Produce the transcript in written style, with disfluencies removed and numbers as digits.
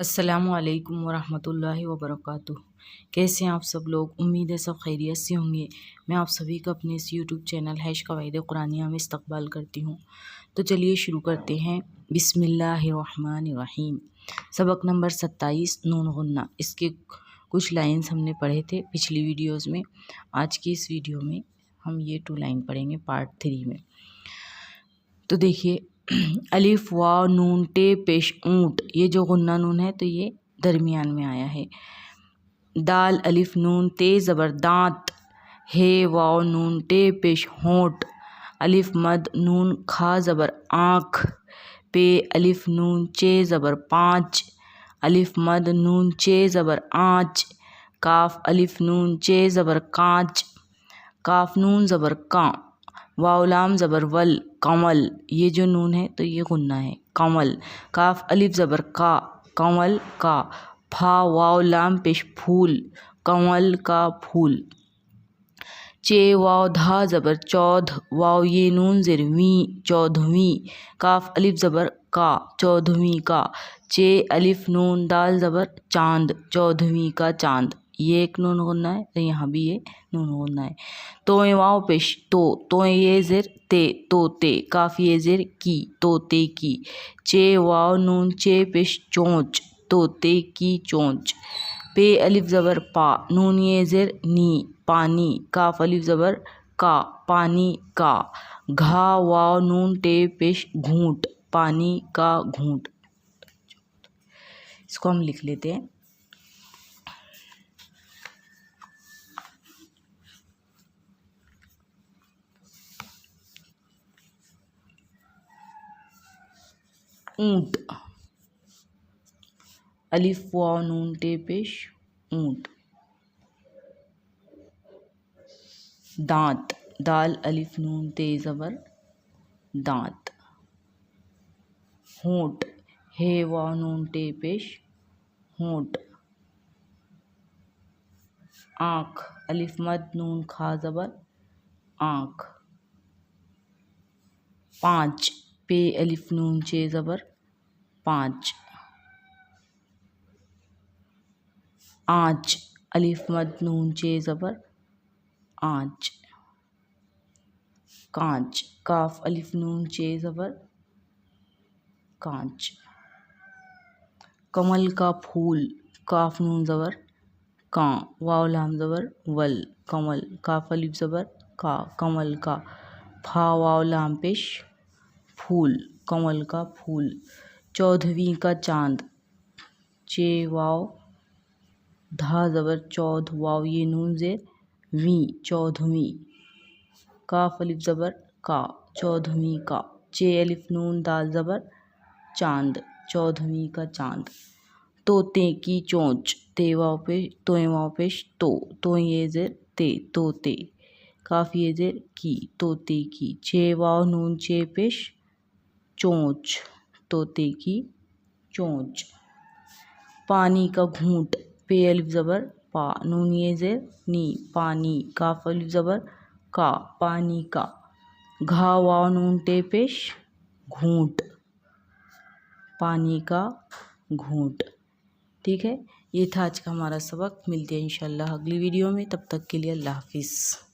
अस्सलामुअलैकुम वरहमतुल्लाहि वबरकातुह। कैसे हैं आप सब लोग? उम्मीद है सब खैरियत से होंगे। मैं आप सभी का अपने इस यूट्यूब चैनल हैश कवाइद कुरानिया में इस्तकबाल करती हूँ। तो चलिए शुरू करते हैं। बिस्मिल्लाहिर्रहमानिर्रहीम। सबक नंबर 27 नून गुन्ना। इसके कुछ लाइन्स हमने पढ़े थे पिछली वीडियोज़ में। आज की इस वीडियो में हम ये 2 लाइन पढ़ेंगे पार्ट 3 में। तो देखिए, अलिफ वाव नून टे पेश ऊंट, ये जो गुन्ना नून है तो ये दरमियान में आया है। दाल अलिफ नून ते ज़बर दांत, हे वाव नून टे पेश होंठ, अलिफ मद नून खा ज़बर आँख, पे अलिफ नून चे ज़बर पाँच, अलिफ मद नून चे ज़बर आँच, काफ अलिफ नून चे ज़बर काँच, काफ नून ज़बर काँ, वाउलाम ज़बर वल कमल, ये जो नून है तो ये गुन्ना है कमल। काफ अलिफ ज़बर का कमल का, फा वाव लाम पेश फूल कमल का फूल। चे वाव धा ज़बर चौध, वाव ये नून ज़ेर वी चौधवीं, काफ अलिफ ज़बर का चौधवीं का, चे अलिफ नून दाल ज़बर चांद चौधवीं का चांद। ये एक नून गुन्ना है तो यहाँ भी ये नून गुन्ना है। तोए वाव पेश तो ये ज़ेर ते तोते, काफ ये ज़ेर की तोते की, चे वाव नून चे पेश चोंच तोते की चोंच, पे अलिफ ज़बर पा नून ये ज़ेर नी पानी, काफ अलिफ ज़बर का पानी का, घा वाव नून टे पेश घूंट पानी का घूंट। इसको हम लिख लेते हैं। ऊंट, अलिफ वाव नून टे पेश ऊंट। दांत, दाल अलिफ नून ते ज़बर दांत। होंठ, हे वाव नून टे पेश होंठ। आँख, अलिफ मद नून खा ज़बर आँख। पाँच, पे अलिफ नून चे ज़बर पाँच। आँच, अलिफ मद नून चे ज़बर आँच। कांच, काफ अलिफ नून चे ज़बर कांच। कमल का फूल, काफ नून ज़बर कां, वाव लाम ज़बर वल कमल, काफ अलिफ ज़बर का कमल का, फा वाव लाम पेश फूल कमल का फूल। चौधवीं का चांद, चे वाव धा ज़बर चौध, वाव ये नून ज़ेर वी चौधवीं, काफ अलिफ ज़बर का चौधवीं का, चे अलिफ नून दाल ज़बर चांद चौधवीं का चांद। तोते की चोंच, ते वाव पेश तो ये ज़ेर ते तोते, काफ ये ज़ेर की तोते की, चे वाव नून चे पेश चोंच तोते की चोंच। पानी का घूंट, पे अलिफ ज़बर पा नून ये ज़ेर नी पानी, काफ अलिफ ज़बर का पानी का, घा वाव नून टे पेश घूंट पानी का घूंट। ठीक है, ये था आज का हमारा सबक। मिलते हैं इंशाल्लाह अगली वीडियो में, तब तक के लिए अल्लाह हाफिज़।